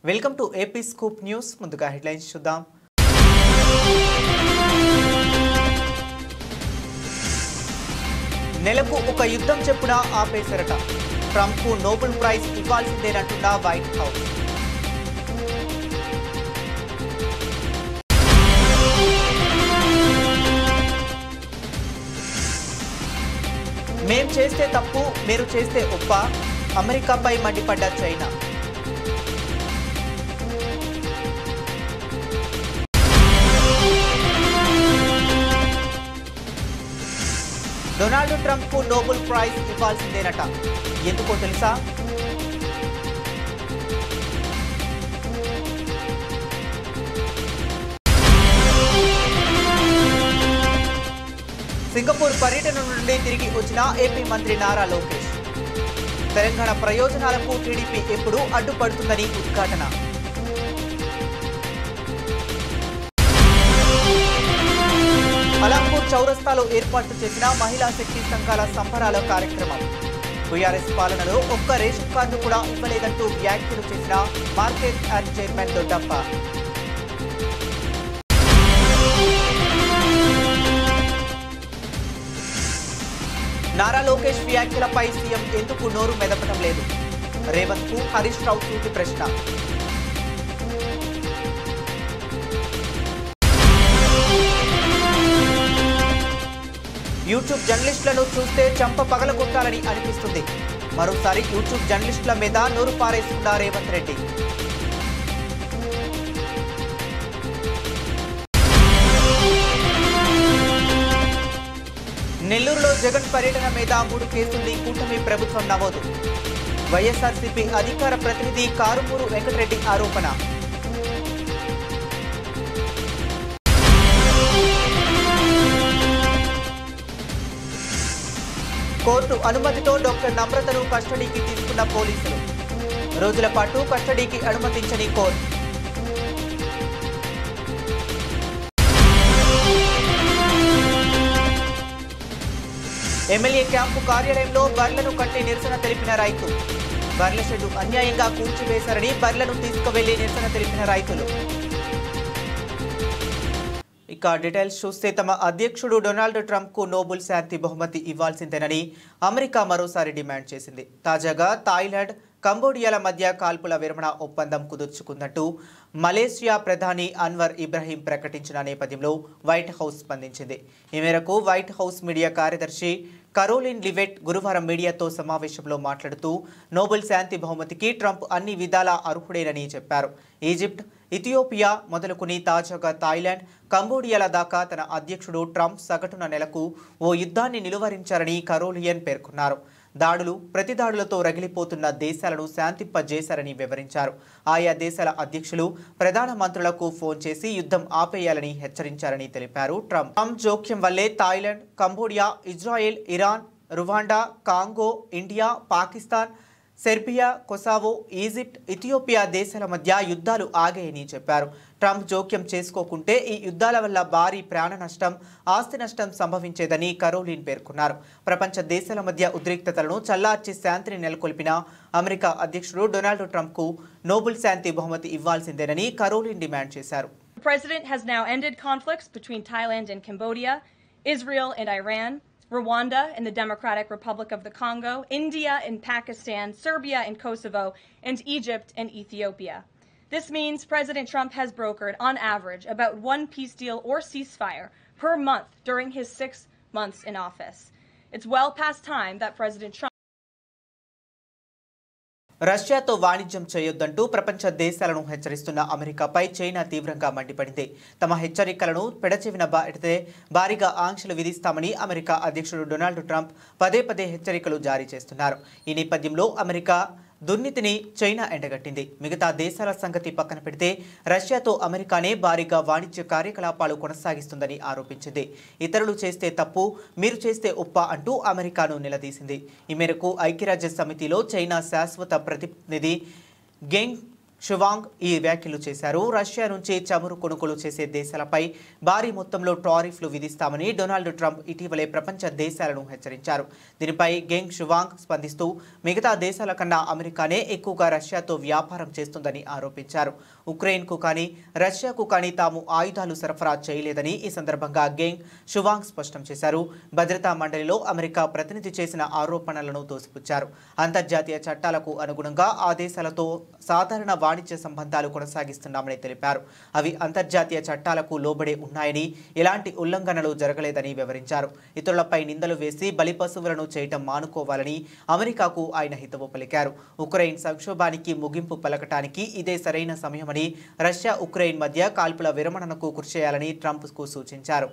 Welcome to AP scoop news. ముందుగా headlines చూద్దాం. నెలకు ఒక యుద్ధం చెప్పున ఆపేశారట. ట్రంప్కు నోబెల్ ప్రైజ్ ఇవ్వాల్సిందేనంటున్న వైట్ హౌస్. మేం చేస్తే తప్పు, మీరు చేస్తే ఒప్ప, అమెరికాపై మండిపడ్డ చైనా. డొనాల్డ్ ట్రంప్కు నోబెల్ ప్రైజ్ ఇవ్వాల్సిందేనట. ఎందుకో తెలుసా? సింగపూర్ పర్యటన నుండి తిరిగి వచ్చిన ఏపీ మంత్రి నారా లోకేష్. తెలంగాణ ప్రయోజనాలకు టీడీపీ ఎప్పుడూ అడ్డుపడుతుందని ఉద్ఘాటన. అలంపూర్ చౌరస్తాలో ఏర్పాటు చేసిన మహిళా శక్తి సంఘాల సంబరాల కార్యక్రమం. బీఆర్ఎస్ పాలనలో ఒక్క రేషన్ కార్డు కూడా ఇవ్వలేదంటూ వ్యాఖ్యలు చేసిన market yard chairman Doddappa. Nara Lokesh వ్యాఖ్యలపై సీఎం ఎందుకు నోరు మెదపడం లేదు? రేవంత్ కు హరీష్ రావు సూటి ప్రశ్న. యూట్యూబ్ జర్నలిస్టులను చూస్తే చంప పగలగొట్టాలని అనిపిస్తుంది. మరోసారి యూట్యూబ్ జర్నలిస్టుల మీద నోరు పారేస్తున్న రేవంత్ రెడ్డి. నెల్లూరులో జగన్ పర్యటన మీద 3 కేసుల్ని కూటమి ప్రభుత్వం నమోదు. వైఎస్ఆర్సీపీ అధికార ప్రతినిధి కారుమూరు వెంకటరెడ్డి ఆరోపణ. కోర్టు అనుమతితో డాక్టర్ నమ్రతను కస్టడీకి తీసుకున్న పోలీసులు. రోజుల పాటు కస్టడీకి అనుమతించని కోర్టు. ఎమ్మెల్యే క్యాంపు కార్యాలయంలో బర్లను కట్టి నిరసన తెలిపిన రైతు. బర్ల షెడ్డు అన్యాయంగా కూల్చివేశారని బర్లను తీసుకువెళ్లి నిరసన తెలిపిన రైతులు. ఇక డీటెయిల్స్ చూస్తే, తమ అధ్యక్షుడు డొనాల్డ్ ట్రంప్కు నోబెల్ శాంతి బహుమతి ఇవ్వాల్సిందేనని అమెరికా మరోసారి డిమాండ్ చేసింది. తాజాగా థాయిలాండ్, కంబోడియాల మధ్య కాల్పుల విరమణ ఒప్పందం కుదుర్చుకున్నట్టు మలేషియా ప్రధాని అన్వర్ ఇబ్రహీం ప్రకటించిన నేపథ్యంలో వైట్ హౌస్ స్పందించింది. ఈ మేరకు వైట్ హౌస్ మీడియా కార్యదర్శి కరోలిన్ లివెట్ గురువారం మీడియాతో సమావేశంలో మాట్లాడుతూ నోబెల్ శాంతి బహుమతికి ట్రంప్ అన్ని విధాలా అర్హుడేనని చెప్పారు. ఈజిప్ట్, ఇథియోపియా మొదలుకుని తాజాగా థాయిలాండ్, కంబోడియాల దాకా తన అధ్యక్షుడు ట్రంప్ సగటున నెలకు ఓ యుద్ధాన్ని నిలువరించారని కరోలియన్ పేర్కొన్నారు. దాడులు, ప్రతిదాడులతో రగిలిపోతున్న దేశాలను శాంతింపజేశారని వివరించారు. ఆయా దేశాల అధ్యక్షులు ప్రధానమంత్రులకు ఫోన్ చేసి యుద్ధం ఆపేయాలని హెచ్చరించారని తెలిపారు. ట్రంప్ జోక్యం వల్లే Thailand, Cambodia, Israel, Iran, Rwanda, Congo, India, Pakistan, Serbia, Kosovo, Egypt, Ethiopia దేశాల మధ్య యుద్ధాలు ఆగాయని చెప్పారు. ట్రంప్ జోక్యం చేసుకోకుంటే ఈ యుద్ధాల వల్ల భారీ ప్రాణ నష్టం, ఆస్తి నష్టం సంభవించేదని కరోలిన్ పేర్కొన్నారు. ప్రపంచ దేశాల మధ్య ఉద్రిక్తతలను చల్లార్చి శాంతిని నెలకొల్పిన అమెరికా అధ్యక్షుడు డొనాల్డ్ ట్రంప్కు నోబెల్ శాంతి బహుమతి ఇవ్వాల్సిందేనని కరోలిన్ డిమాండ్ చేశారు. The president has now ended conflicts between Thailand and Cambodia, Israel and Iran, Rwanda and the Democratic Republic of the Congo, India and Pakistan, Serbia and Kosovo, and Egypt and Ethiopia. This means President Trump has brokered, on average, about 1 peace deal or ceasefire per month during his 6 months in office. It's well past time that President Trump రష్యాతో వాణిజ్యం చేయొద్దంటూ ప్రపంచ దేశాలను హెచ్చరిస్తున్న అమెరికాపై China తీవ్రంగా మండిపడింది. తమ హెచ్చరికలను పెడచెవిన పెడితే భారీగా ఆంక్షలు విధిస్తామని అమెరికా అధ్యక్షుడు డొనాల్డ్ ట్రంప్ పదే పదే హెచ్చరికలు జారీ చేస్తున్నారు. ఈ నేపథ్యంలో అమెరికా దుర్నీతిని చైనా ఎండగట్టింది. మిగతా దేశాల సంగతి పక్కన పెడితే రష్యాతో అమెరికానే భారీగా వాణిజ్య కార్యకలాపాలు కొనసాగిస్తుందని ఆరోపించింది. ఇతరులు చేస్తే తప్పు, మీరు చేస్తే ఒప్ప అంటూ అమెరికాను నిలదీసింది. ఈ మేరకు ఐక్యరాజ్య సమితిలో చైనా శాశ్వత ప్రతినిధి గెంగ్ షువాంగ్ ఈ వ్యాఖ్యలు చేశారు. రష్యా నుంచి చమురు కొనుగోలు చేసే దేశాలపై భారీ మొత్తంలో టారిఫ్లు విధిస్తామని డొనాల్డ్ ట్రంప్ ఇటీవలే ప్రపంచ దేశాలను హెచ్చరించారు. దీనిపై గెంగ్ షువాంగ్ స్పందిస్తూ మిగతా దేశాల కన్నా అమెరికానే ఎక్కువగా రష్యాతో వ్యాపారం చేస్తుందని ఆరోపించారు. ఉక్రెయిన్కు కానీ రష్యాకు కానీ తాము ఆయుధాలు సరఫరా చేయలేదని ఈ సందర్భంగా గెంగ్ షువాంగ్ స్పష్టం చేశారు. భద్రతా మండలిలో అమెరికా ప్రతినిధి చేసిన ఆరోపణలను తోసిపుచ్చారు. అంతర్జాతీయ చట్టాలకు అనుగుణంగా ఆ దేశాలతో సాధారణ వాణిజ్య సంబంధాలు కొనసాగిస్తున్నామని తెలిపారు. అవి అంతర్జాతీయ చట్టాలకు లోబడే ఉన్నాయని, ఎలాంటి ఉల్లంఘనలు జరగలేదని వివరించారు. ఇతరులపై నిందలు వేసి బలిపశువులను చేయటం మానుకోవాలని అమెరికాకు ఆయన హితవు పలికారు. ఉక్రెయిన్ సంక్షోభానికి ముగింపు పలకటానికి ఇదే సరైన సమయమని, రష్యా ఉక్రెయిన్ మధ్య కాల్పుల విరమణకు కృషి చేయాలని ట్రంప్కు సూచించారు.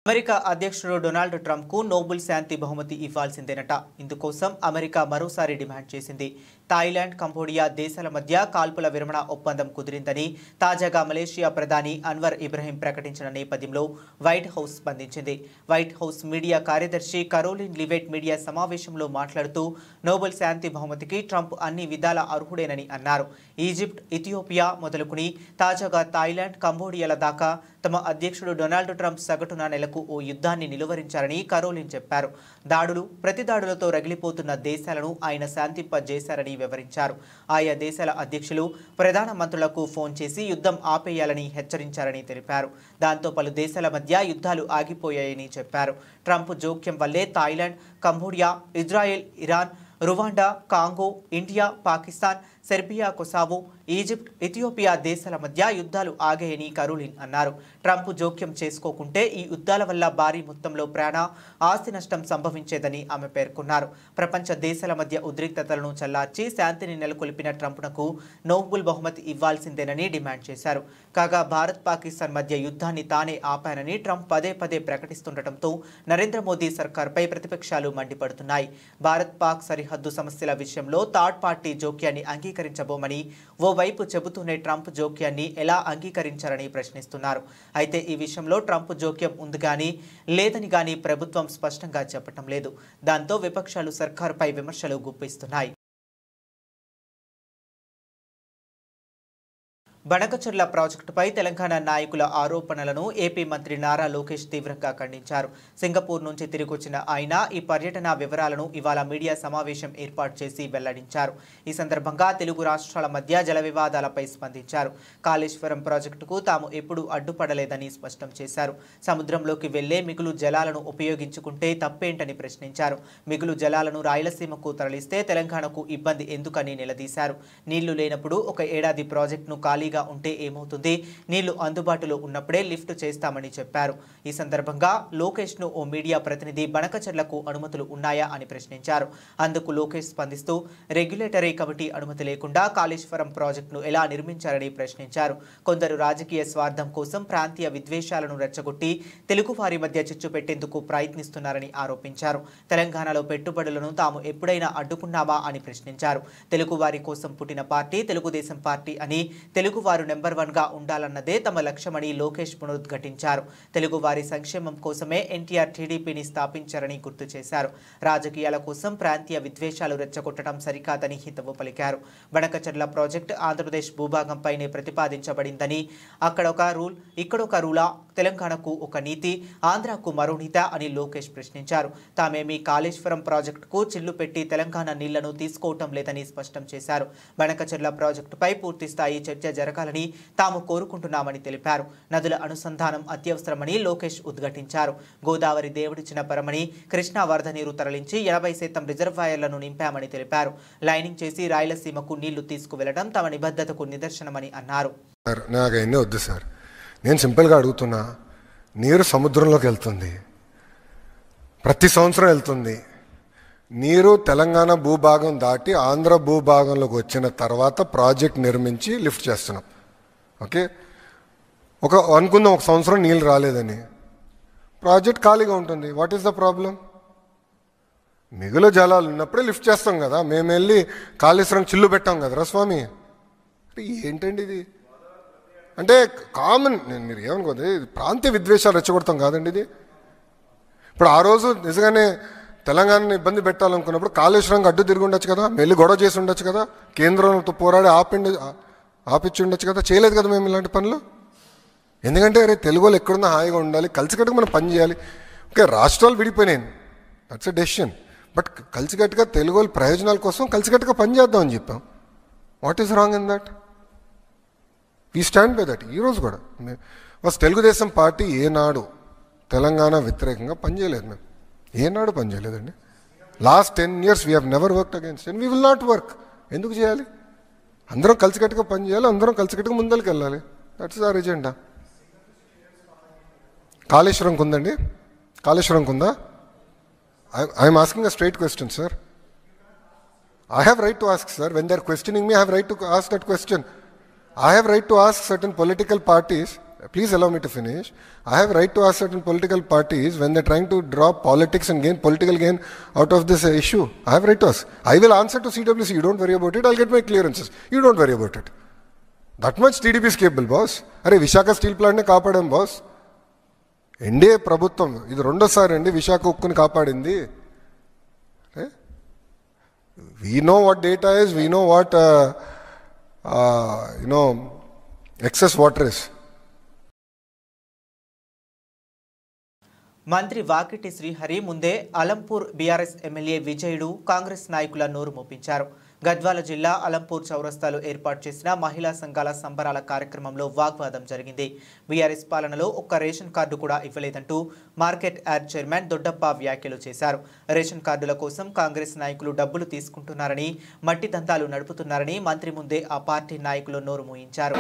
అమెరికా అధ్యక్షుడు డొనాల్డ్ ట్రంప్కు నోబెల్ శాంతి బహుమతి ఇవ్వాల్సిందేనట. ఇందుకోసం అమెరికా మరోసారి డిమాండ్ చేసింది. థాయిలాండ్, కంబోడియా దేశాల మధ్య కాల్పుల విరమణ ఒప్పందం కుదిరిందని తాజాగా మలేషియా ప్రధాని అన్వర్ ఇబ్రహీం ప్రకటించిన నేపథ్యంలో వైట్ హౌస్ స్పందించింది. వైట్ హౌస్ మీడియా కార్యదర్శి కరోలిన్ లివెట్ మీడియా సమావేశంలో మాట్లాడుతూ నోబెల్ శాంతి బహుమతికి ట్రంప్ అన్ని విధాల అర్హుడేనని అన్నారు. ఈజిప్ట్, ఇథియోపియా మొదలుకుని తాజాగా థాయిలాండ్, కంబోడియాల దాకా తమ అధ్యక్షుడు డొనాల్డ్ ట్రంప్ సగటున నెలకు ఓ యుద్ధాన్ని నిలువరించారని కరోలిన్ చెప్పారు. దాడులు, ప్రతిదాడులతో రగిలిపోతున్న దేశాలను ఆయన శాంతింపజేశారని వివరించారు. ఆయా దేశాల అధ్యక్షులు ప్రధానమంత్రులకు ఫోన్ చేసి యుద్ధం ఆపేయాలని హెచ్చరించారని తెలిపారు. దాంతో పలు దేశాల మధ్య యుద్ధాలు ఆగిపోయాయని చెప్పారు. ట్రంప్ జోక్యం వల్లే Thailand, Cambodia, Israel, Iran, Rwanda, Congo, India, Pakistan, Serbia, Kosovo, Egypt, Ethiopia దేశాల మధ్య యుద్ధాలు ఆగాయని కరోలిన్ అన్నారు. ట్రంప్ జోక్యం చేసుకోకుంటే ఈ యుద్ధాల వల్ల భారీ మొత్తంలో ప్రాణ, ఆస్తి నష్టం సంభవించేదని ఆమె పేర్కొన్నారు. ప్రపంచ దేశాల మధ్య ఉద్రిక్తతలను చల్లార్చి శాంతిని నెలకొల్పిన ట్రంప్నకు నోబెల్ బహుమతి ఇవ్వాల్సిందేనని డిమాండ్ చేశారు. కాగా భారత్, పాకిస్తాన్ మధ్య యుద్ధాన్ని తానే ఆపానని ట్రంప్ పదే పదే ప్రకటిస్తుండటంతో నరేంద్ర మోదీ సర్కార్పై ప్రతిపక్షాలు మండిపడుతున్నాయి. భారత్ పాక్ సరిహద్దు సమస్యల విషయంలో థర్డ్ పార్టీ జోక్యాన్ని అంగీకరించబోమని ఓవైపు చెబుతూనే ట్రంప్ జోక్యాన్ని ఎలా అంగీకరించారని ప్రశ్నిస్తున్నారు. అయితే ఈ విషయంలో ట్రంప్ జోక్యం ఉంది కానీ లేదని కానీ ప్రభుత్వం స్పష్టంగా చెప్పటం లేదు. దాంతో విపక్షాలు సర్కారుపై విమర్శలు గుప్పిస్తున్నాయి. బనకచర్ల ప్రాజెక్టుపై తెలంగాణ నాయకుల ఆరోపణలను ఏపీ మంత్రి నారా లోకేష్ తీవ్రంగా ఖండించారు. సింగపూర్ నుంచి తిరిగొచ్చిన ఆయన ఈ పర్యటన వివరాలను ఇవాళ మీడియా సమావేశం ఏర్పాటు చేసి వెల్లడించారు. ఈ సందర్భంగా తెలుగు రాష్ట్రాల మధ్య జల వివాదాలపై స్పందించారు. కాళేశ్వరం ప్రాజెక్టుకు తాము ఎప్పుడూ అడ్డుపడలేదని స్పష్టం చేశారు. సముద్రంలోకి వెళ్లే మిగులు జలాలను ఉపయోగించుకుంటే తప్పేంటని ప్రశ్నించారు. మిగులు జలాలను రాయలసీమకు తరలిస్తే తెలంగాణకు ఇబ్బంది ఎందుకని నిలదీశారు. నీళ్లు లేనప్పుడు ఒక ఏడాది ప్రాజెక్టును ఖాళీగా ఉంటే ఏమవుతుంది? నీళ్లు అందుబాటులో ఉన్నప్పుడే లిఫ్ట్ చేస్తామని చెప్పారు. ఈ సందర్భంగా లోకేష్ ను ఓ మీడియా ప్రతినిధి బనకచర్లకు అనుమతులు ఉన్నాయా అని ప్రశ్నించారు. అందుకు లోకేష్ స్పందిస్తూ రెగ్యులేటరీ కమిటీ అనుమతి లేకుండా కాళేశ్వరం ప్రాజెక్టును ఎలా నిర్మించారని ప్రశ్నించారు. కొందరు రాజకీయ స్వార్థం కోసం ప్రాంతీయ విద్వేషాలను రెచ్చగొట్టి తెలుగువారి మధ్య చిచ్చు పెట్టేందుకు ప్రయత్నిస్తున్నారని ఆరోపించారు. తెలంగాణలో పెట్టుబడులను తాము ఎప్పుడైనా అడ్డుకున్నామా అని ప్రశ్నించారు. తెలుగువారి కోసం పుట్టిన పార్టీ తెలుగుదేశం పార్టీ అని, తెలుగువారు నెంబర్ 1గా ఉండాలన్నదే తమ లక్ష్యమని లోకేష్ పునరుద్ఘాటించారు. తెలుగువారి సంక్షేమం కోసమే ఎన్టీఆర్ టీడీపీని స్థాపించారని గుర్తు చేశారు. రాజకీయాల కోసం ప్రాంతీయ విద్వేషాలు రెచ్చగొట్టడం సరికాదని హితవు పలికారు. బనకచర్ల ప్రాజెక్టు ఆంధ్రప్రదేశ్ భూభాగంపైనే ప్రతిపాదించబడిందని, అక్కడొక రూల్, ఇక్కడొక రూలా, తెలంగాణకు ఒక నీతి, ఆంధ్రాకు మరో నీత అని లోకేష్ ప్రశ్నించారు. తామేమీ కాళేశ్వరం ప్రాజెక్టుకు చిల్లు పెట్టి తెలంగాణ నీళ్లను తీసుకోవటం లేదని స్పష్టం చేశారు. బనకచర్ల ప్రాజెక్టుపై పూర్తిస్థాయి చర్చ జరగాలని తాము కోరుకుంటున్నామని తెలిపారు. నదుల అనుసంధానం అత్యవసరమని లోకేష్ ఉద్ఘాటించారు. గోదావరి దేవుడిచ్చిన పరమని, కృష్ణా వరద నీరు తరలించి 80% రిజర్వాయర్లను నింపామని తెలిపారు. లైనింగ్ చేసి రాయలసీమకు నీళ్లు తీసుకువెళ్లడం తమ నిబద్ధతకు నిదర్శనమని అన్నారు. వద్దు సార్, నేను సింపుల్గా అడుగుతున్నా. నీరు సముద్రంలోకి వెళ్తుంది, ప్రతి సంవత్సరం వెళ్తుంది. నీరు తెలంగాణ భూభాగం దాటి ఆంధ్ర భూభాగంలోకి వచ్చిన తర్వాత ప్రాజెక్ట్ నిర్మించి లిఫ్ట్ చేస్తున్నాం. ఓకే, అనుకుందాం ఒక సంవత్సరం నీళ్ళు రాలేదని, ప్రాజెక్ట్ ఖాళీగా ఉంటుంది. What is the problem? మిగులు జలాలు ఉన్నప్పుడే లిఫ్ట్ చేస్తాం కదా. మేము వెళ్ళి కాళేశ్వరం చిల్లు పెట్టాం కదరా స్వామి. ఏంటండి ఇది? అంటే కామన్, మీరు ఏమనుకోండి, ప్రాంతీయ విద్వేషాలు రెచ్చగొడతాం కాదండి ఇది. ఇప్పుడు ఆ రోజు నిజంగానే తెలంగాణని ఇబ్బంది పెట్టాలనుకున్నప్పుడు కాళేశ్వరంకి అడ్డు తిరిగి ఉండొచ్చు కదా, వెళ్ళి గొడవ చేసి ఉండొచ్చు కదా, కేంద్రంతో పోరాడి ఆపిచ్చి ఉండొచ్చు కదా. చేయలేదు కదా మేము ఇలాంటి పనులు. ఎందుకంటే అరే తెలుగు వాళ్ళు ఎక్కడున్నా హాయిగా ఉండాలి, కలిసికట్టుగా మనం పని చేయాలి. ఓకే, రాష్ట్రాలు విడిపోయినాయి, దట్స్ ఎ డెసిషన్. బట్ కలిసికట్టుగా తెలుగు వాళ్ళ ప్రయోజనాల కోసం కలిసికట్టుగా పని చేద్దామని చెప్పాం. What is wrong in that? We stand by that. ఈరోజు కూడా తెలుగుదేశం పార్టీ ఏనాడు తెలంగాణ వ్యతిరేకంగా పనిచేయలేదు. మేము ఏనాడు పనిచేయలేదండి. Last 10 years we have never worked against and we will not work. ఎందుకు చేయాలి? అందరం కలిసికట్టుగా పని చేయాలి, అందరం కలిసికట్టుగా ముందరికి వెళ్ళాలి. That's our agenda. కాళేశ్వరంకి ఉందండి, కాళేశ్వరంకి ఉందా? I'm asking a straight question sir. I have right to ask, sir. When they are questioning me, I have right to ask that question. I have right to ask certain political parties. Please allow me to finish. I have right to ask certain political parties when they're trying to draw politics and gain political gain out of this issue. I have right to ask. I will answer to CWC. You don't worry about it. I'll get my clearances. You don't worry about it. That much TDP is capable, boss. Arey, Vishaka steel plant ne kaapadam, boss. NDA ప్రభుత్వం ఇది రెండోసారి అండి విశాఖ ఉక్కుని కాపాడింది. We know what data is. We know what excess water is. మంత్రి వాకిటి శ్రీహరి ముందే Alampur BRS MLA విజయుడు కాంగ్రెస్ నాయకుల నోరు మోపించారు. గద్వాల జిల్లా అలంపూర్ చౌరస్తాలో ఏర్పాటు చేసిన మహిళా సంఘాల సంబరాల కార్యక్రమంలో వాగ్వాదం జరిగింది. బీఆర్ఎస్ పాలనలో ఒక్క రేషన్ కార్డు కూడా ఇవ్వలేదంటూ మార్కెట్ యార్డ్ చైర్మన్ దొడ్డప్ప వ్యాఖ్యలు చేశారు. రేషన్ కార్డుల కోసం కాంగ్రెస్ నాయకులు డబ్బులు తీసుకుంటున్నారని, మట్టి దంతాలు నడుపుతున్నారని మంత్రి ముందే ఆ పార్టీ నాయకులు నోరు మూయించారు.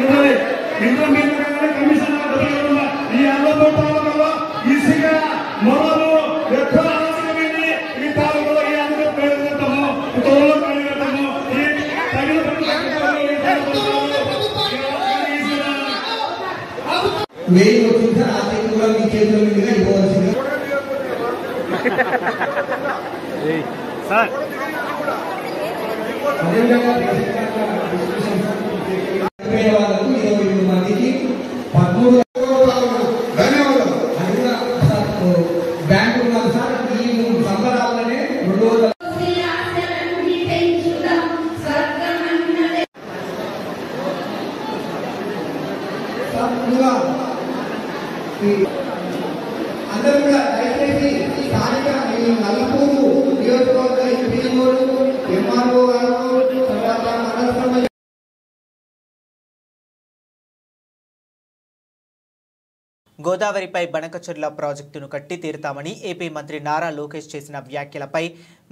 అందరూ కూడా దయచేసి స్థానిక నల్లపూరు నియోజకవర్గ ఎంఆర్ఓ గోదావరిపై బనకచెర్ల ప్రాజెక్టును కట్టి తీరుతామని ఏపీ మంత్రి నారా లోకేష్ చేసిన వ్యాఖ్యలపై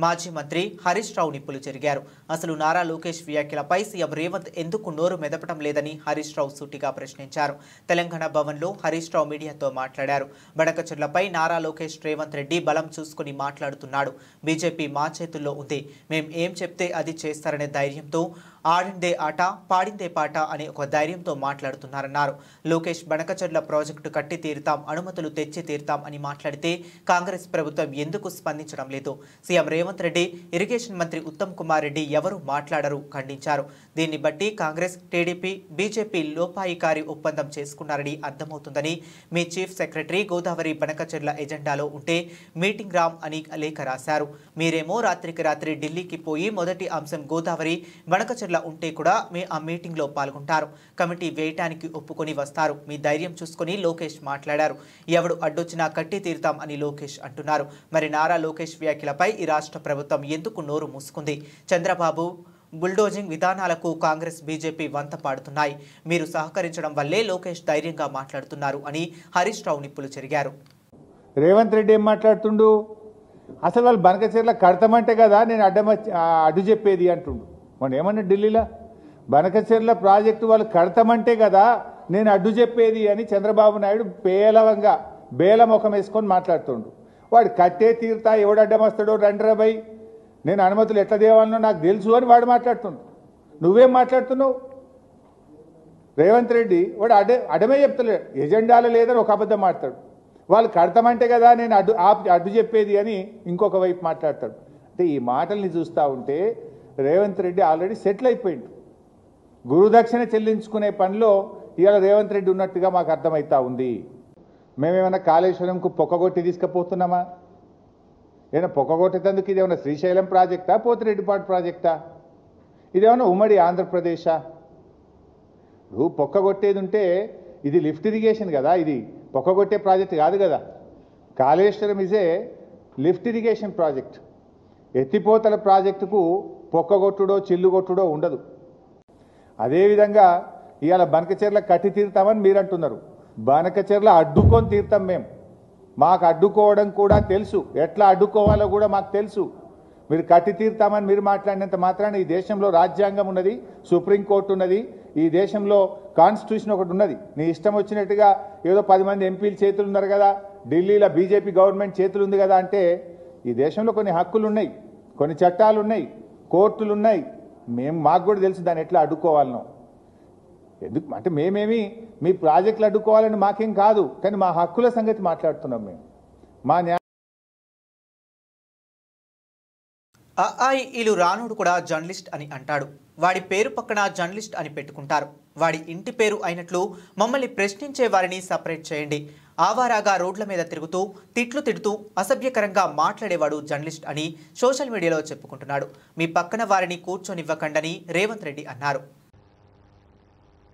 మాజీ మంత్రి హరీష్ రావు నిప్పులు చెరిగారు. అసలు నారా లోకేష్ వ్యాఖ్యలపై సీఎం రేవంత్ ఎందుకు నోరు మెదపడం లేదని హరీష్ రావు సూటిగా ప్రశ్నించారు. తెలంగాణ భవన్లో హరీష్ రావు మీడియాతో మాట్లాడారు. బనకచెర్లపై నారా లోకేష్ రేవంత్ రెడ్డి బలం చూసుకుని మాట్లాడుతున్నాడు. బీజేపీ మా చేతుల్లో ఉంది, మేం ఏం చెప్తే అది చేస్తారనే ధైర్యంతో ఆడిందే ఆట పాడిందే పాట అనే ఒక ధైర్యంతో మాట్లాడుతున్నారన్నారు. లోకేష్ బనకచెర్ల ప్రాజెక్టు కట్టి తీరుతాం, అనుమతులు తెచ్చి తీరుతాం అని మాట్లాడితే కాంగ్రెస్ ప్రభుత్వం ఎందుకు స్పందించడం లేదు? సీఎం రేవంత్ రెడ్డి, ఇరిగేషన్ మంత్రి ఉత్తమ్ కుమార్ రెడ్డి ఎవరు మాట్లాడరు ఖండించారు. దీన్ని బట్టి కాంగ్రెస్, టీడీపీ, బీజేపీ లోపాయికారి ఒప్పందం చేసుకున్నారని అర్థమవుతుందని, మీ చీఫ్ సెక్రటరీ గోదావరి బనకచెర్ల ఎజెండాలో ఉంటే మీటింగ్ రామ్ అని లేఖ రాశారు. మీరేమో రాత్రికి రాత్రి ఢిల్లీకి పోయి మొదటి అంశం గోదావరి బనకచెర్ల ఉంటే కూడా ఆ మీటింగ్లో పాల్గొంటారు. కమిటీ వేయటానికి ఒప్పుకొని వస్తారు. మీ ధైర్యం చూసుకొని లోకేష్ మాట్లాడారు. ఎవడు అడ్డొచ్చినా కట్టి తీరుతాం అని లోకేష్ అంటున్నారు. మరి నారా లోకేష్ వ్యాఖ్యలపై ఈ రాష్ట్ర ప్రభుత్వం ఎందుకు నోరు మూసుకుంది? చంద్రబాబు బుల్డోజింగ్ విధానాలకు కాంగ్రెస్, బీజేపీ వంత పాడుతున్నాయి. మీరు సహకరించడం వల్లే లోకేష్ ధైర్యంగా మాట్లాడుతున్నారు అని హరీష్ రావు నిప్పులు చెరిగారు. రేవంత్ రెడ్డి ఏం మాట్లాడుతుండు? అసలు వాళ్ళు బనకచెర్ల కడతామంటే కదా నేను అడ్డు చెప్పేది అంటుండు. మనం ఏమన్నా ఢిల్లీలో బనకచెర్ల ప్రాజెక్టు వాళ్ళు కడతామంటే కదా నేను అడ్డు చెప్పేది అని చంద్రబాబు నాయుడు పేలవంగా బేలముఖం వేసుకొని మాట్లాడుతుండు. వాడు కట్టే తీరుతా ఎవడు అడ్డం వస్తాడో రండ్రాబై, నేను అనుమతులు ఎట్లా దేవాలనో నాకు తెలుసు అని వాడు మాట్లాడుతుండు. నువ్వేం మాట్లాడుతున్నావు? రేవంత్ రెడ్డి వాడు అడ్డమే చెప్తలేడు, ఎజెండాలో లేదని ఒక అబద్ధం మాట్లాడు. వాళ్ళు కడతామంటే కదా నేను అడ్డు చెప్పేది అని ఇంకొక వైపు మాట్లాడతాడు. అంటే ఈ మాటల్ని చూస్తూ ఉంటే రేవంత్ రెడ్డి ఆల్రెడీ సెటిల్ అయిపోయిండు. గురుదక్షిణ చెల్లించుకునే పనిలో ఇవాళ రేవంత్ రెడ్డి ఉన్నట్టుగా మాకు అర్థమవుతా ఉంది. మేమేమన్నా కాళేశ్వరంకు పొక్కగొట్టి తీసుకుపోతున్నామా? ఏమైనా పొక్కగొట్టేందుకు ఇదేమన్నా శ్రీశైలం ప్రాజెక్టా, పోతిరెడ్డిపాడు ప్రాజెక్టా, ఇదేమన్నా ఉమ్మడి ఆంధ్రప్రదేశా? పొక్కగొట్టేది ఉంటే ఇది లిఫ్ట్ ఇరిగేషన్ కదా, ఇది పొక్కగొట్టే ప్రాజెక్ట్ కాదు కదా. Kaleshwaram is a lift irrigation project. ఎత్తిపోతల ప్రాజెక్టుకు పొక్కగొట్టుడో చిల్లుగొట్టుడో ఉండదు. అదేవిధంగా ఇవాళ బనకచెర్ల కట్టి తీరుతామని మీరు అంటున్నారు. బనకచెర్ల అడ్డుకొని తీరుతాం మేము. మాకు అడ్డుకోవడం కూడా తెలుసు, ఎట్లా అడ్డుకోవాలో కూడా మాకు తెలుసు. మీరు కట్టి తీరుతామని మీరు మాట్లాడినంత మాత్రాన ఈ దేశంలో రాజ్యాంగం ఉన్నది, సుప్రీంకోర్టు ఉన్నది, ఈ దేశంలో కాన్స్టిట్యూషన్ ఒకటి ఉన్నది. నీ ఇష్టం వచ్చినట్టుగా ఏదో 10 మంది ఎంపీలు చేతులు ఉన్నారు కదా, ఢిల్లీలో బీజేపీ గవర్నమెంట్ చేతులు ఉంది కదా అంటే, ఈ దేశంలో కొన్ని హక్కులు ఉన్నాయి, కొన్ని చట్టాలు ఉన్నాయి, కోర్టులు ఉన్నాయి. మాకు కూడా తెలుసు దాన్ని ఎట్లా అడ్డుకోవాలనో. ఎందుకు అంటే మేమేమి మీ ప్రాజెక్టులు అడ్డుకోవాలని మాకేం కాదు, కానీ మా హక్కుల సంగతి మాట్లాడుతున్నాం మేము. మా ఇలు రానుడు కూడా జర్నలిస్ట్ అని అంటాడు. వాడి పేరు పక్కన జర్నలిస్ట్ అని పెట్టుకుంటారు. వాడి ఇంటి పేరు అయినట్లు మమ్మల్ని ప్రశ్నించే వారిని సపరేట్ చేయండి. ఆవారాగా రోడ్ల మీద తిరుగుతూ తిట్లు తిడుతూ అసభ్యకరంగా మాట్లాడేవాడు జర్నలిస్ట్ అని సోషల్ మీడియాలో చెప్పుకుంటున్నాడు. మీ పక్కన వారిని కూర్చొనివ్వకండని రేవంత్ రెడ్డి అన్నారు.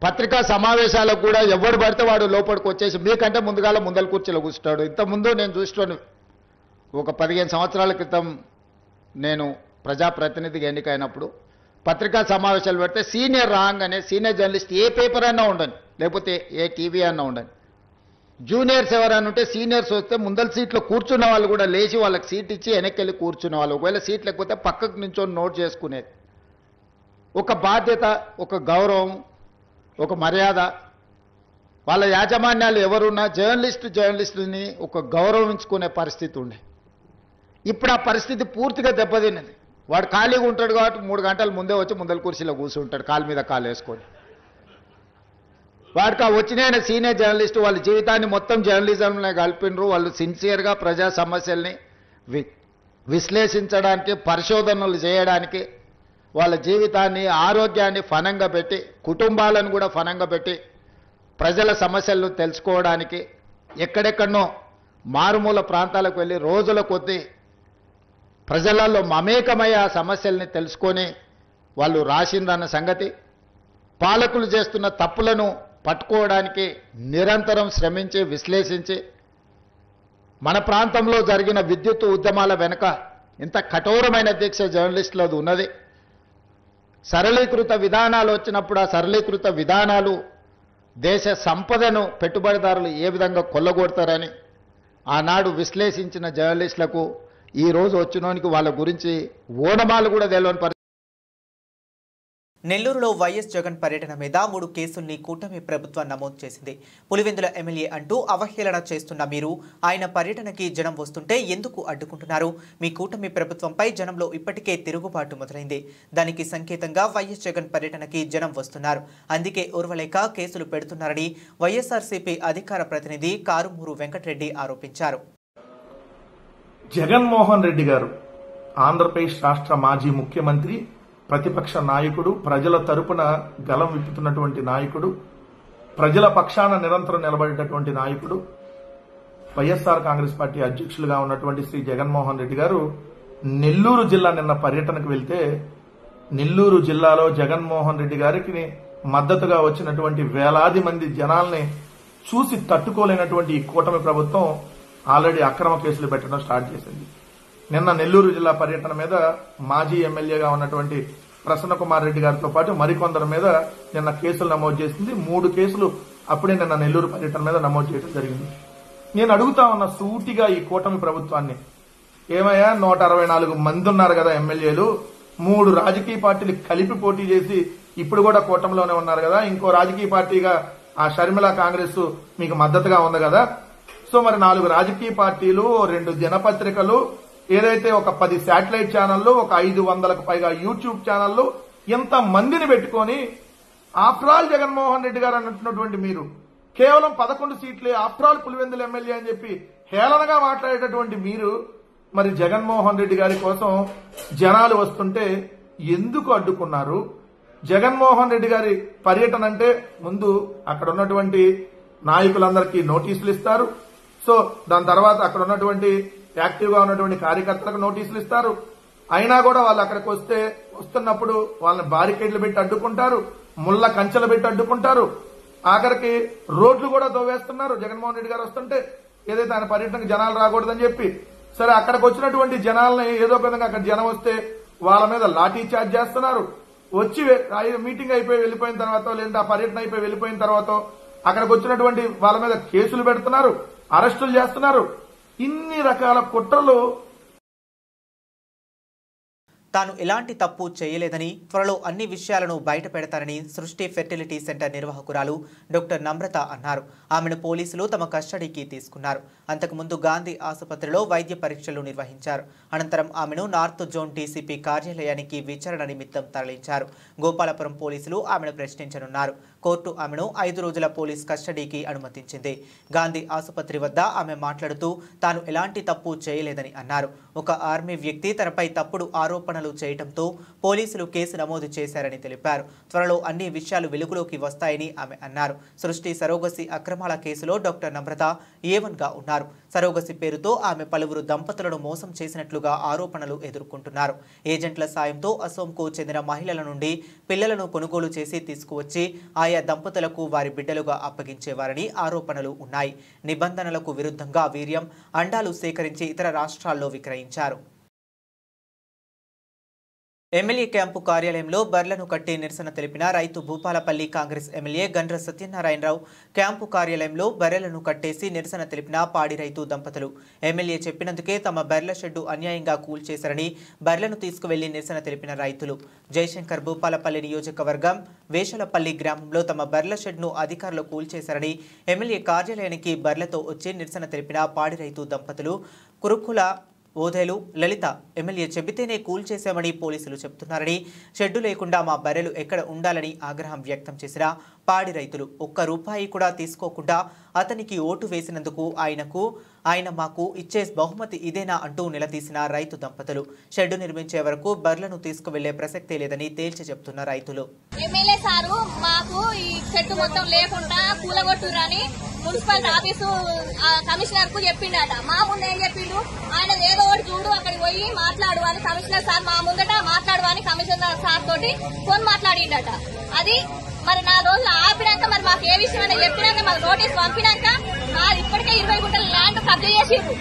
పత్రికా సమావేశాలకు కూడా ఎవడు పడితే వాడు లోపలికి వచ్చేసి మీకంటే ముందల కూర్చోలో కూర్చుంటాడు. ఇంతకుముందు నేను చూస్తాను, ఒక 15 సంవత్సరాల క్రితం నేను ప్రజాప్రతినిధిగా ఎన్నికైనప్పుడు పత్రికా సమావేశాలు పెడితే సీనియర్ రాగానే సీనియర్ జర్నలిస్ట్ ఏ పేపర్ అయినా ఉండని, లేకపోతే ఏ టీవీ అయినా ఉండని, జూనియర్స్ ఎవరైనా ఉంటే సీనియర్స్ వస్తే ముందల సీట్లో కూర్చున్న వాళ్ళు కూడా లేచి వాళ్ళకి సీట్ ఇచ్చి వెనక్కి వెళ్ళి కూర్చున్న వాళ్ళు, ఒకవేళ సీట్ లేకపోతే పక్కకు నించొని నోట్ చేసుకునేది. ఒక బాధ్యత, ఒక గౌరవం, ఒక మర్యాద. వాళ్ళ యాజమాన్యాలు ఎవరున్నా జర్నలిస్టుని ఒక గౌరవించుకునే పరిస్థితి ఉండే. ఇప్పుడు ఆ పరిస్థితి పూర్తిగా దెబ్బతిన్నది. వాడు ఖాళీగా ఉంటాడు కాబట్టి 3 గంటల ముందే వచ్చి ముందల కుర్చీలో కూర్చుంటాడు, కాలు మీద కాలు వేసుకొని. వాడికి ఆ వచ్చిన సీనియర్ జర్నలిస్టు వాళ్ళ జీవితాన్ని మొత్తం జర్నలిజంలో కలిపినరు. వాళ్ళు సిన్సియర్గా ప్రజా సమస్యల్ని విశ్లేషించడానికి, పరిశోధనలు చేయడానికి, వాళ్ళ జీవితాన్ని, ఆరోగ్యాన్ని ఫనంగా పెట్టి, కుటుంబాలను కూడా ఫనంగా పెట్టి ప్రజల సమస్యలను తెలుసుకోవడానికి ఎక్కడెక్కడనో మారుమూల ప్రాంతాలకు వెళ్ళి రోజుల కొద్దీ ప్రజలలో మమేకమై ఆ సమస్యల్ని తెలుసుకొని వాళ్ళు రాసిందన్న సంగతి, పాలకులు చేస్తున్న తప్పులను పట్టుకోవడానికి నిరంతరం శ్రమించి విశ్లేషించి, మన ప్రాంతంలో జరిగిన విద్యుత్ ఉద్యమాల వెనుక ఇంత కఠోరమైన దీక్ష జర్నలిస్టులది ఉన్నది. సరళీకృత విధానాలు వచ్చినప్పుడు ఆ సరళీకృత విధానాలు దేశ సంపదను పెట్టుబడిదారులు ఏ విధంగా కొల్లగొడతారని ఆనాడు విశ్లేషించిన జర్నలిస్టులకు ఈ రోజు వచ్చినోనికి వాళ్ళ గురించి ఓనమాలు కూడా తెలియని పరిస్థితి. నెల్లూరులో వైఎస్ జగన్ పర్యటన మీద 3 కేసుల్ని కూటమి ప్రభుత్వం నమోదు చేసింది. పులివెందుల ఎమ్మెల్యే అంటూ అవహేళన చేస్తున్న మీరు ఆయన పర్యటనకి జనం వస్తుంటే ఎందుకు అడ్డుకుంటున్నారు? మీ కూటమి ప్రభుత్వంపై జనంలో ఇప్పటికే తిరుగుబాటు మొదలైంది. దానికి సంకేతంగా వైఎస్ జగన్ పర్యటనకి జనం వస్తున్నారు. అందుకే ఓర్వలేక కేసులు పెడుతున్నారని వైఎస్ఆర్సీపీ అధికార ప్రతినిధి కారుమూరు వెంకటరెడ్డి ఆరోపించారు. జగన్మోహన్ రెడ్డి గారు ఆంధ్రప్రదేశ్ రాష్ట్ర మాజీ ముఖ్యమంత్రి, ప్రతిపక్ష నాయకుడు, ప్రజల తరపున గలం విప్పుతున్నటువంటి నాయకుడు, ప్రజల పక్షాన నిరంతరం నిలబడేటటువంటి నాయకుడు, వైఎస్ఆర్ కాంగ్రెస్ పార్టీ అధ్యక్షులుగా ఉన్నటువంటి శ్రీ జగన్మోహన్ రెడ్డి గారు నెల్లూరు జిల్లా నిన్న పర్యటనకు వెళ్తే, నెల్లూరు జిల్లాలో జగన్మోహన్ రెడ్డి గారికి మద్దతుగా వచ్చినటువంటి వేలాది మంది జనాల్ని చూసి తట్టుకోలేనటువంటి ఈ కూటమి ప్రభుత్వం ఆల్రెడీ అక్రమ కేసులు పెట్టడం స్టార్ట్ చేసింది. నిన్న నెల్లూరు జిల్లా పర్యటన మీద మాజీ ఎమ్మెల్యేగా ఉన్నటువంటి ప్రసన్న కుమార్ రెడ్డి గారితో పాటు మరికొందరి మీద నిన్న కేసులు నమోదు చేసింది. 3 కేసులు అప్పుడే నిన్న నెల్లూరు పర్యటన మీద నమోదు చేయడం జరిగింది. నేను అడుగుతా ఉన్న సూటిగా ఈ కూటమి ప్రభుత్వాన్ని, ఏమయ్యా 164 మంది ఉన్నారు కదా ఎమ్మెల్యేలు, 3 రాజకీయ పార్టీలు కలిపి పోటీ చేసి ఇప్పుడు కూడా కూటమిలోనే ఉన్నారు కదా, ఇంకో రాజకీయ పార్టీగా ఆ షర్మిల కాంగ్రెస్ మీకు మద్దతుగా ఉంది కదా, సో మరి 4 రాజకీయ పార్టీలు, 2 దినపత్రికలు, ఏదైతే ఒక 10 శాటిలైట్ ఛానళ్లు, ఒక 500కు పైగా యూట్యూబ్ ఛానళ్లు, ఇంత మందిని పెట్టుకొని ఆఫ్టర్ ఆల్ జగన్మోహన్ రెడ్డి గారు అంటున్నటువంటి మీరు కేవలం 11 సీట్లే ఆఫ్టర్ ఆల్ పులివెందుల ఎమ్మెల్యే అని చెప్పి హేళనగా మాట్లాడేటటువంటి మీరు మరి జగన్మోహన్ రెడ్డి గారి కోసం జనాలు వస్తుంటే ఎందుకు అడ్డుకున్నారు? జగన్మోహన్ రెడ్డి గారి పర్యటన అంటే ముందు అక్కడ ఉన్నటువంటి నాయకులందరికీ నోటీసులు ఇస్తారు. సో దాని తర్వాత అక్కడ ఉన్నటువంటి యాక్టివ్గా ఉన్నటువంటి కార్యకర్తలకు నోటీసులు ఇస్తారు. అయినా కూడా వాళ్ళు అక్కడికి వస్తున్నప్పుడు వాళ్ళని బారికేడ్లు పెట్టి అడ్డుకుంటారు, ముళ్ళ కంచెలు పెట్టి అడ్డుకుంటారు. ఆఖరికి రోడ్లు కూడా తవ్వేస్తున్నారు. జగన్మోహన్ రెడ్డి గారు వస్తుంటే ఏదైతే ఆయన పర్యటనకు జనాలు రాకూడదని చెప్పి, సరే అక్కడికి వచ్చినటువంటి జనాలని ఏదో విధంగా అక్కడ జనం వస్తే వాళ్ళ మీద లాఠీ చార్జ్ చేస్తున్నారు. వచ్చి మీటింగ్ అయిపోయి వెళ్ళిపోయిన తర్వాత, లేదంటే ఆ పర్యటన అయిపోయి వెళ్ళిపోయిన తర్వాత అక్కడికి వచ్చినటువంటి వాళ్ళ మీద కేసులు పెడుతున్నారు, అరెస్టులు చేస్తున్నారు. ఇన్ని రకాల కుట్రలు. తాను ఎలాంటి తప్పు చేయలేదని, త్వరలో అన్ని విషయాలను బయట పెడతారని సృష్టి ఫెర్టిలిటీ సెంటర్ నిర్వాహకురాలు డాక్టర్ నమ్రత అన్నారు. ఆమెను పోలీసులు తమ కస్టడీకి తీసుకున్నారు. అంతకుముందు గాంధీ ఆసుపత్రిలో వైద్య పరీక్షలు నిర్వహించారు. అనంతరం ఆమెను నార్త్ జోన్ డీసీపీ కార్యాలయానికి విచారణ నిమిత్తం తరలించారు. గోపాలపురం పోలీసులు ఆమెను ప్రశ్నించనున్నారు. కోర్టు ఆమెను 5 రోజుల పోలీస్ కస్టడీకి అనుమతించింది. గాంధీ ఆసుపత్రి వద్ద ఆమె మాట్లాడుతూ తాను ఎలాంటి తప్పు చేయలేదని అన్నారు. ఒక ఆర్మీ వ్యక్తి తనపై తప్పుడు ఆరోపణలు చేయడంతో పోలీసులు కేసు నమోదు చేశారని తెలిపారు. త్వరలో అన్ని విషయాలు వెలుగులోకి వస్తాయని ఆమె అన్నారు. సృష్టి సరోగసి అక్రమాల కేసులో డాక్టర్ నమ్రత A1గా ఉన్నారు. సరోగసి పేరుతో ఆమె పలువురు దంపతులను మోసం చేసినట్లుగా ఆరోపణలు ఎదుర్కొంటున్నారు. ఏజెంట్ల సాయంతో అసోంకు చెందిన మహిళల నుండి పిల్లలను కొనుగోలు చేసి తీసుకువచ్చి ఆయా దంపతులకు వారి బిడ్డలుగా అప్పగించేవారని ఆరోపణలు ఉన్నాయి. నిబంధనలకు విరుద్ధంగా వీర్యం, అండాలు సేకరించి ఇతర రాష్ట్రాల్లో విక్రయించారు. ఎమ్మెల్యే క్యాంపు కార్యాలయంలో బర్లను కట్టి నిరసన తెలిపిన రైతు భూపాలపల్లి కాంగ్రెస్ ఎమ్మెల్యే గండ్ర సత్యనారాయణరావు క్యాంపు కార్యాలయంలో బర్రెలను కట్టేసి నిరసన తెలిపిన పాడి రైతు దంపతులు. ఎమ్మెల్యే చెప్పినందుకే తమ బర్రెల షెడ్డు అన్యాయంగా కూల్చేశారని బర్రెలను తీసుకువెళ్లి నిరసన తెలిపిన రైతులు. జయశంకర్ భూపాలపల్లి నియోజకవర్గం వేషలపల్లి గ్రామంలో తమ బర్రెల షెడ్ను అధికారులు కూల్చేశారని ఎమ్మెల్యే కార్యాలయానికి బర్రెలతో వచ్చి నిరసన తెలిపిన పాడి రైతు దంపతులు. కురుకుల ఓదేలు లలిత ఎమ్మెల్యే చెబితేనే కూల్చేశామని పోలీసులు చెబుతున్నారని, షెడ్డు లేకుండా మా బర్రెలు ఎక్కడ ఉండాలని ఆగ్రహం వ్యక్తం చేసిన పాడి రైతులు ₹1 కూడా తీసుకోకుండా అతనికి ఓటు వేసినందుకు ఆయన మాకు ఇచ్చే బహుమతి ఇదేనా అంటూ నిలదీసిన రైతు దంపతులు. షెడ్డు నిర్మించే వరకు బర్రెలను తీసుకువెళ్లే ప్రసక్తే లేదని తేల్చి చెబుతున్న రైతులు. ఎమ్మెల్యే సారు మాకు ఈ షెడ్డు మొత్తం లేకుండా కూలగొట్టురని మున్సిపల్ ఆఫీసు కమిషనర్ కు చెప్పిండట. మా ముందు ఏం చెప్పిండు, ఆయన ఏదో ఒకటి చూడు అక్కడికి పోయి మాట్లాడు అని కమిషనర్ సార్ మా ముందట మాట్లాడు అని కమిషనర్ సార్ తోటి ఫోన్ మాట్లాడిండట. అది మరి 4 రోజులు ఆపినాక మరి మాకు ఏ విషయం అని చెప్పినాక మాకు నోటీస్ పంపినాక ఇప్పటికే 20 గుంటల ల్యాండ్ కబ్జా చేసిర్రు.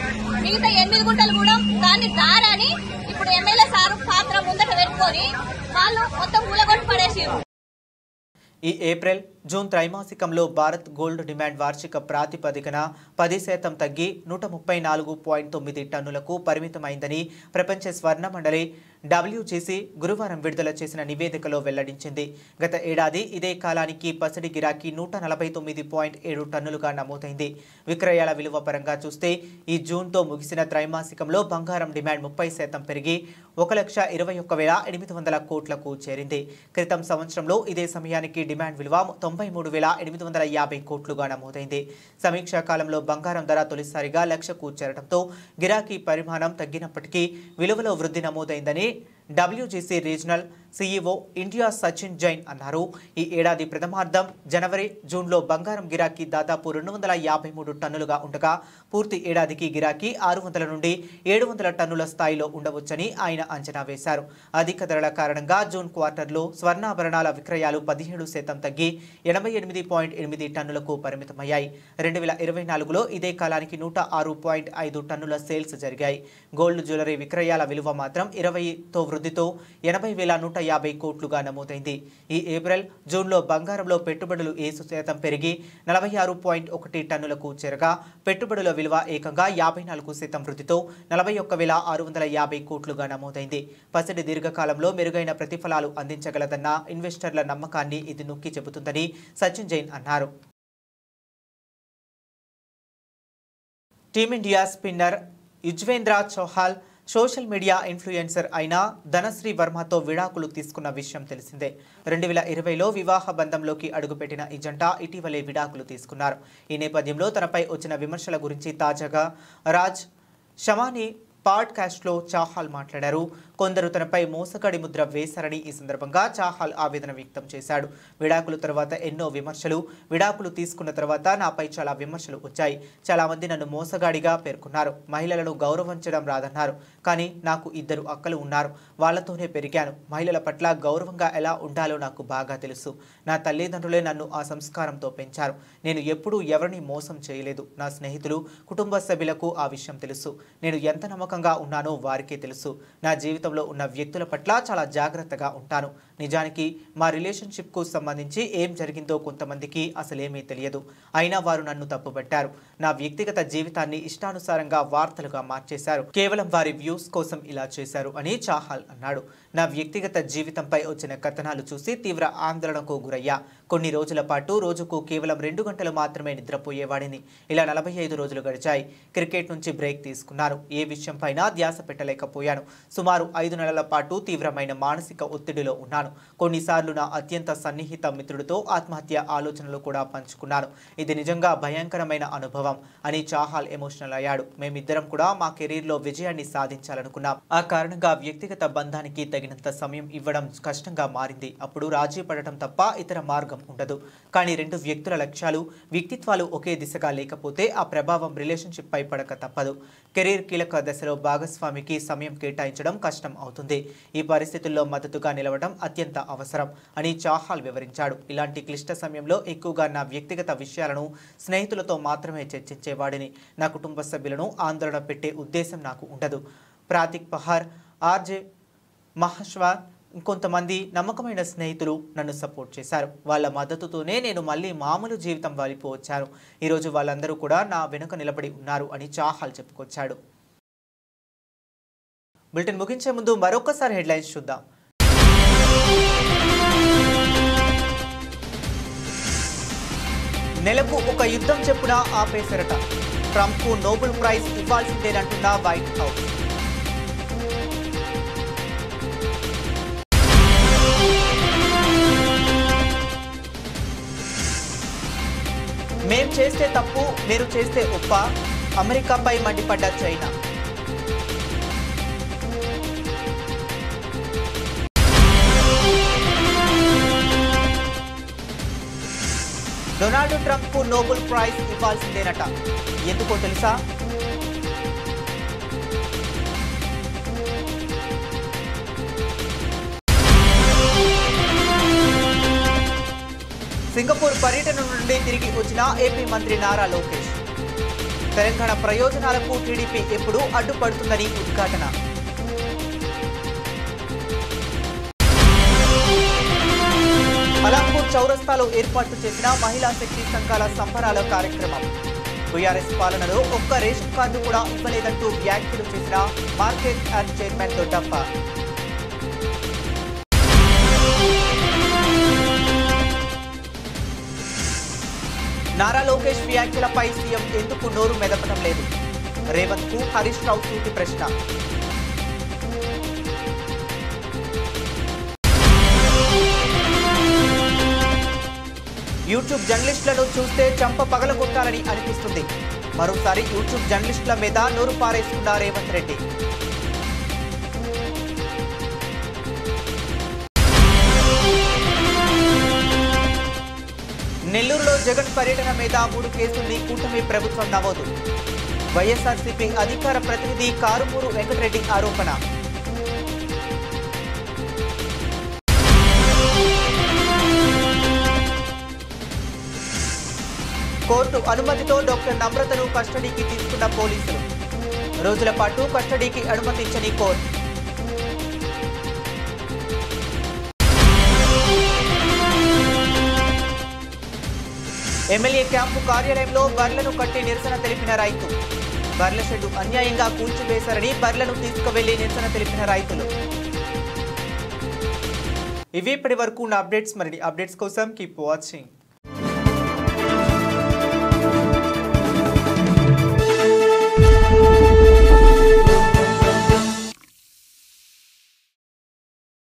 మిగతా 8 గుంటలు కూడా దాన్ని దారని ఇప్పుడు ఎమ్మెల్యే సారు పాత్ర ముందట పెట్టుకొని వాళ్ళు మొత్తం కూలగొట్టి పడేసిర్రు. ఈ ఏప్రిల్, జూన్ త్రైమాసికంలో భారత్ గోల్డ్ డిమాండ్ వార్షిక ప్రాతిపదికన 10% తగ్గి 134.9 టన్నులకు పరిమితమైందని ప్రపంచ స్వర్ణ మండలి WGC గురువారం విడుదల చేసిన నివేదికలో వెల్లడించింది. గత ఏడాది ఇదే కాలానికి పసిడి గిరాకీ 149.7 టన్నులుగా నమోదైంది. విక్రయాల విలువ పరంగా చూస్తే ఈ జూన్తో ముగిసిన త్రైమాసికంలో బంగారం డిమాండ్ 30% పెరిగి 1,21,800 కోట్లకు చేరింది. క్రితం సంవత్సరంలో ఇదే సమయానికి డిమాండ్ విలువ 93,850 కోట్లుగా నమోదైంది. సమీక్షా కాలంలో బంగారం ధర తొలిసారిగా 1,00,000కు చేరడంతో గిరాకీ పరిమాణం తగ్గినప్పటికీ విలువలో వృద్ధి నమోదైందని WGC regional CEO India Sachin Jain అన్నారు. ఈ ఏడాది ప్రథమార్థం జనవరి, జూన్లో బంగారం గిరాకీ దాదాపు 253 టన్నులుగా ఉండగా పూర్తి ఏడాదికి గిరాకీ 600 నుండి 700 టన్నుల స్థాయిలో ఉండవచ్చని ఆయన అంచనా వేశారు. అధిక ధరల కారణంగా జూన్ క్వార్టర్లో స్వర్ణాభరణాల విక్రయాలు 17% తగ్గి 88.8 టన్నులకు పరిమితమయ్యాయి. 2024లో ఇదే కాలానికి 106.5 టన్నుల సేల్స్ జరిగాయి. గోల్డ్ జ్యువెలరీ విక్రయాల విలువ మాత్రం 20తో వృద్ధితో 80,150 కోట్లుగా నమోదైంది. ఈ ఏప్రిల్, జూన్లో బంగారంలో పెట్టుబడులు 7% పెరిగి 46.1 టన్నులకు చేరగా పెట్టుబడుల విలువ ఏకంగా 54% వృద్ధితో 41,650 కోట్లుగా నమోదైంది. పసిడి దీర్ఘకాలంలో మెరుగైన ప్రతిఫలాలు అందించగలదన్న ఇన్వెస్టర్ల నమ్మకాన్ని ఇది నొక్కి చెబుతుందని సచిన్ జైన్ అన్నారు. Team India spinner Yuzvendra Chahal social media influencer అయిన ధనశ్రీ వర్మతో విడాకులు తీసుకున్న విషయం తెలిసిందే. 2020లో వివాహ బంధంలోకి అడుగుపెట్టిన ఈ జంట ఇటీవలే విడాకులు తీసుకున్నారు. ఈ నేపథ్యంలో తనపై వచ్చిన విమర్శల గురించి తాజాగా రాజ్ షమాని పాడ్కాస్ట్లో చాహల్ మాట్లాడారు. కొందరు తనపై మోసగాడి ముద్ర వేశారని ఈ సందర్భంగా చాహల్ ఆవేదన వ్యక్తం చేశాడు. విడాకుల తర్వాత ఎన్నో విమర్శలు, విడాకులు తీసుకున్న తర్వాత నాపై చాలా విమర్శలు వచ్చాయి. చాలా మంది నన్ను మోసగాడిగా పేర్కొన్నారు. మహిళలను గౌరవించడం రాదన్నారు. కానీ నాకు 2 అక్కలు ఉన్నారు. వాళ్లతోనే పెరిగాను. మహిళల పట్ల గౌరవంగా ఎలా ఉండాలో నాకు బాగా తెలుసు. నా తల్లిదండ్రులే నన్ను ఆ సంస్కారంతో పెంచారు. నేను ఎప్పుడూ ఎవరిని మోసం చేయలేదు. నా స్నేహితులు, కుటుంబ సభ్యులకు ఆ విషయం తెలుసు. నేను ఎంత నమ్మకంగా ఉన్నానో వారికే తెలుసు. నా జీవితంలో ఉన్న వ్యక్తుల పట్ల చాలా జాగ్రత్తగా ఉంటాను. నిజానికి మా రిలేషన్షిప్కు సంబంధించి ఏం జరిగిందో కొంతమందికి అసలేమీ తెలియదు. అయినా వారు నన్ను తప్పుపట్టారు. నా వ్యక్తిగత జీవితాన్ని ఇష్టానుసారంగా వార్తలుగా మార్చేశారు. కేవలం వారి వ్యూస్ కోసం ఇలా చేశారు అని చాహల్ అన్నాడు. నా వ్యక్తిగత జీవితంపై వచ్చిన కథనాలు చూసి తీవ్ర ఆందోళనకు గురయ్యా. కొన్ని రోజుల పాటు రోజుకు కేవలం 2 గంటలు మాత్రమే నిద్రపోయేవాడిని. ఇలా 45 రోజులు గడిచాయి. క్రికెట్ నుంచి బ్రేక్ తీసుకున్నాను. ఏ విషయంపైనా ధ్యాస పెట్టలేకపోయాను. సుమారు 5 నెలల పాటు తీవ్రమైన మానసిక ఒత్తిడిలో ఉన్నాను. కొన్నిసార్లు నా అత్యంత సన్నిహిత మిత్రుడితో ఆత్మహత్య ఆలోచనలు కూడా పంచుకున్నాను. ఇది నిజంగా భయంకరమైన అనుభవం అని చాహల్ ఎమోషనల్ అయ్యాడు. మేమిద్దరం కూడా మా కెరీర్లో విజయాన్ని సాధించాలనుకున్నాం. ఆ కారణంగా వ్యక్తిగత బంధానికి తగినంత సమయం ఇవ్వడం కష్టంగా మారింది. అప్పుడు రాజీ పడటం తప్ప ఇతర మార్గం ఉండదు. కానీ 2 వ్యక్తుల లక్ష్యాలు, వ్యక్తిత్వాలు ఒకే దిశగా లేకపోతే ఆ ప్రభావం రిలేషన్షిప్ పై పడక తప్పదు. కెరీర్ కీలక దశలో భాగస్వామికి సమయం కేటాయించడం కష్టం అవుతుంది. ఈ పరిస్థితుల్లో మద్దతుగా నిలవడం అత్యంత అవసరం అని చాహల్ వివరించాడు. ఇలాంటి క్లిష్ట సమయంలో ఎక్కువగా నా వ్యక్తిగత విషయాలను స్నేహితులతో మాత్రమే చర్చించేవాడిని. నా కుటుంబ సభ్యులను ఆందోళన పెట్టే ఉద్దేశం నాకు ఉండదు. ప్రాతిక్ పహార్, ఆర్జే మహేశ్వర్, ఇంకొంతమంది నమ్మకమైన స్నేహితులు నన్ను సపోర్ట్ చేశారు. వాళ్ళ మద్దతుతోనే నేను మళ్ళీ మామూలు జీవితం వైపు వచ్చాను. ఈరోజు వాళ్ళందరూ కూడా నా వెనుక నిలబడి ఉన్నారు అని చాహల్ చెప్పుకొచ్చాడు. బులెటిన్ ముగించే ముందు మరొకసారి హెడ్లైన్స్ చూద్దాం. నెలకు ఒక యుద్ధం చెప్పున ఆపేశారట. ట్రంప్కు నోబెల్ ప్రైజ్ ఇవ్వాల్సిందేనంటున్న వైట్ హౌస్. మేం చేస్తే తప్పు, మీరు చేస్తే ఒప్ప, అమెరికాపై మండిపడ్డ చైనా. డొనాల్డ్ ట్రంప్కు నోబెల్ ప్రైజ్ ఇవ్వాల్సిందేనట. ఎందుకో తెలుసా? సింగపూర్ పర్యటన నుండి తిరిగి వచ్చిన ఏపీ మంత్రి నారా లోకేష్. తెలంగాణ ప్రయోజనాలకు టీడీపీ ఎప్పుడు అడ్డుపడుతుందని ఉద్ఘాటన. అలంపూర్ చౌరస్తాలో ఏర్పాటు చేసిన మహిళా శక్తి సంఘాల సంబరాల కార్యక్రమం. టీఆర్ఎస్ పాలనలో ఒక్క రేషన్ కార్డు కూడా ఇవ్వలేదంటూ వ్యాఖ్యలు చేసిన market yard chairman Doddappa. Nara Lokesh వ్యాఖ్యలపై సీఎం ఎందుకు నోరు మెదపడం లేదు? రేవంత్ కు హరీష్ రావు సూటి ప్రశ్న. యూట్యూబ్ జర్నలిస్టులను చూస్తే చంప పగలగొట్టాలని అనిపిస్తుంది. మరోసారి యూట్యూబ్ జర్నలిస్టుల మీద నోరు పారేసుకున్న రేవంత్ రెడ్డి. నెల్లూరులో జగన్ పర్యటన మీద 3 కేసుల్ని కూటమి ప్రభుత్వం నమోదు. వైఎస్ఆర్సీపీ అధికార ప్రతినిధి కారుమూరు వెంకటరెడ్డి ఆరోపణ. కోర్టు అనుమతితో డాక్టర్ నమ్రతను కస్టడీకి తీసుకున్న పోలీసులు. రోజుల పాటు కస్టడీకి అనుమతించని కోర్టు. ఎమ్మెల్యే క్యాంపు కార్యాలయంలో బర్లను కట్టి నిరసన తెలిపిన రైతు. బర్ల షెడ్డు అన్యాయంగా కూల్చివేశారని బర్లను తీసుకువెళ్లి నిరసన తెలిపిన రైతులు. ఇవి ఇప్పటి వరకు ఉన్న అప్డేట్స్. మరిన్ని అప్డేట్స్ కోసం కీప్ వాచింగ్.